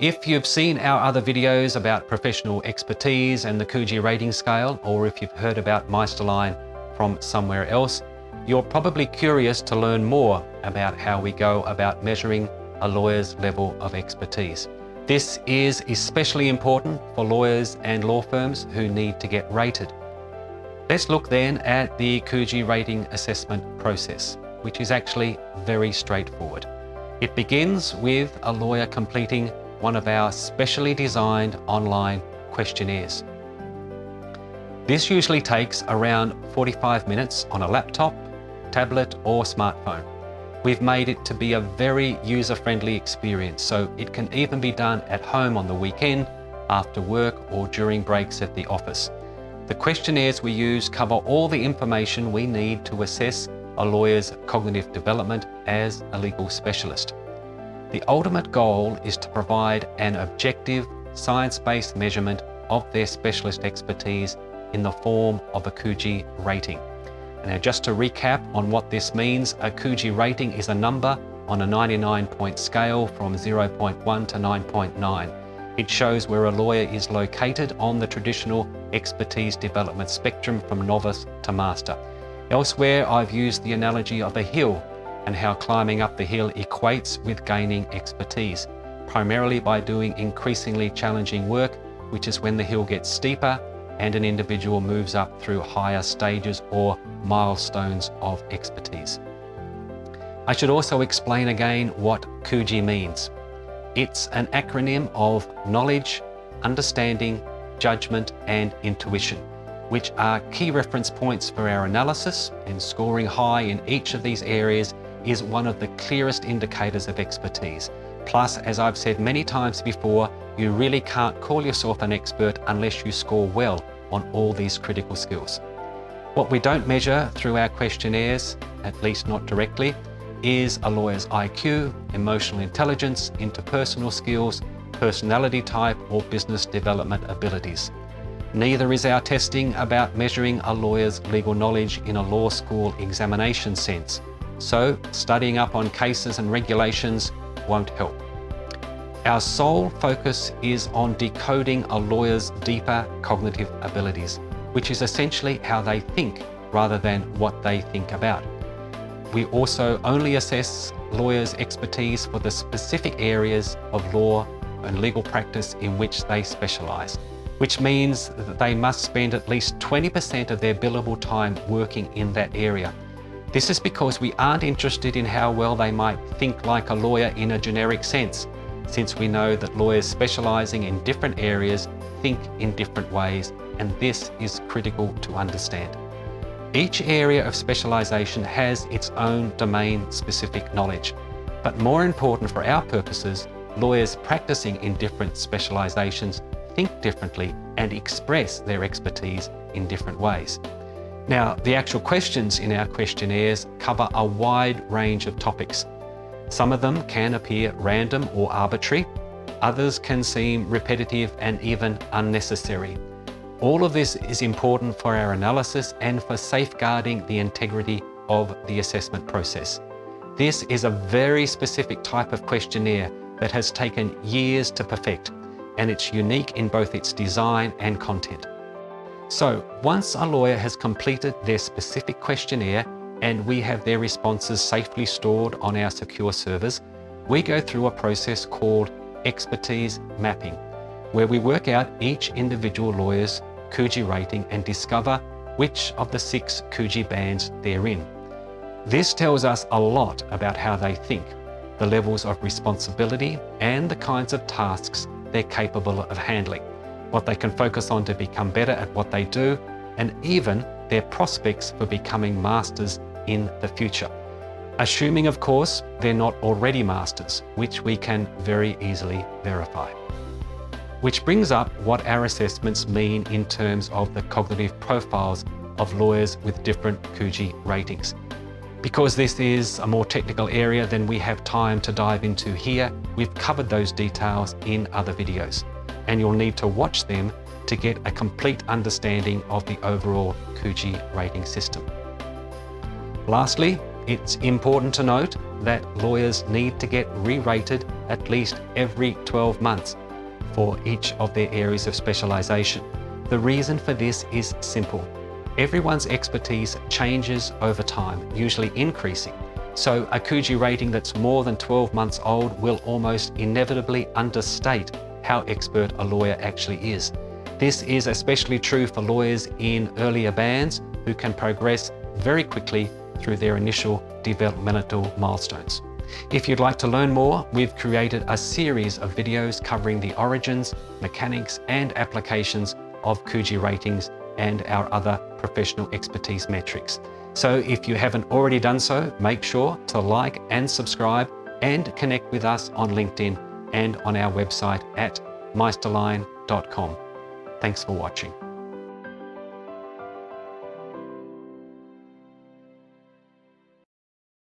If you've seen our other videos about professional expertise and the Kuji rating scale, or if you've heard about Meisterline from somewhere else, you're probably curious to learn more about how we go about measuring a lawyer's level of expertise. This is especially important for lawyers and law firms who need to get rated. Let's look then at the Kuji rating assessment process, which is actually very straightforward. It begins with a lawyer completing one of our specially designed online questionnaires. This usually takes around 45 minutes on a laptop, tablet or smartphone. We've made it to be a very user-friendly experience, so it can even be done at home on the weekend, after work or during breaks at the office. The questionnaires we use cover all the information we need to assess a lawyer's cognitive development as a legal specialist. The ultimate goal is to provide an objective, science-based measurement of their specialist expertise in the form of a Kuji rating. Now, just to recap on what this means, a Kuji rating is a number on a 99-point scale from 0.1 to 9.9. It shows where a lawyer is located on the traditional expertise development spectrum from novice to master. Elsewhere, I've used the analogy of a hill and how climbing up the hill equates with gaining expertise, primarily by doing increasingly challenging work, which is when the hill gets steeper and an individual moves up through higher stages or milestones of expertise. I should also explain again what Kuji means. It's an acronym of knowledge, understanding, judgment, and intuition, which are key reference points for our analysis, and scoring high in each of these areas is one of the clearest indicators of expertise. Plus, as I've said many times before, you really can't call yourself an expert unless you score well on all these critical skills. What we don't measure through our questionnaires, at least not directly, is a lawyer's IQ, emotional intelligence, interpersonal skills, personality type, or business development abilities. Neither is our testing about measuring a lawyer's legal knowledge in a law school examination sense. So, studying up on cases and regulations won't help. Our sole focus is on decoding a lawyer's deeper cognitive abilities, which is essentially how they think rather than what they think about. We also only assess lawyers' expertise for the specific areas of law and legal practice in which they specialize, which means that they must spend at least 20% of their billable time working in that area. This is because we aren't interested in how well they might think like a lawyer in a generic sense, since we know that lawyers specializing in different areas think in different ways, and this is critical to understand. Each area of specialization has its own domain-specific knowledge, but more important for our purposes, lawyers practicing in different specializations think differently and express their expertise in different ways. Now, the actual questions in our questionnaires cover a wide range of topics. Some of them can appear random or arbitrary. Others can seem repetitive and even unnecessary. All of this is important for our analysis and for safeguarding the integrity of the assessment process. This is a very specific type of questionnaire that has taken years to perfect, and it's unique in both its design and content. So, once a lawyer has completed their specific questionnaire and we have their responses safely stored on our secure servers, we go through a process called expertise mapping, where we work out each individual lawyer's Kuji rating and discover which of the 6 Kuji bands they're in. This tells us a lot about how they think, the levels of responsibility, and the kinds of tasks they're capable of handling, what they can focus on to become better at what they do, and even their prospects for becoming masters in the future. Assuming, of course, they're not already masters, which we can very easily verify. Which brings up what our assessments mean in terms of the cognitive profiles of lawyers with different Kuji ratings. Because this is a more technical area than we have time to dive into here, we've covered those details in other videos, and you'll need to watch them to get a complete understanding of the overall Kuji rating system. Lastly, it's important to note that lawyers need to get re-rated at least every 12 months for each of their areas of specialization. The reason for this is simple. Everyone's expertise changes over time, usually increasing. So a Kuji rating that's more than 12 months old will almost inevitably understate how expert a lawyer actually is. This is especially true for lawyers in earlier bands who can progress very quickly through their initial developmental milestones. If you'd like to learn more, we've created a series of videos covering the origins, mechanics, and applications of Kuji ratings and our other professional expertise metrics. So if you haven't already done so, make sure to like and subscribe and connect with us on LinkedIn and on our website at Meisterline.com. Thanks for watching.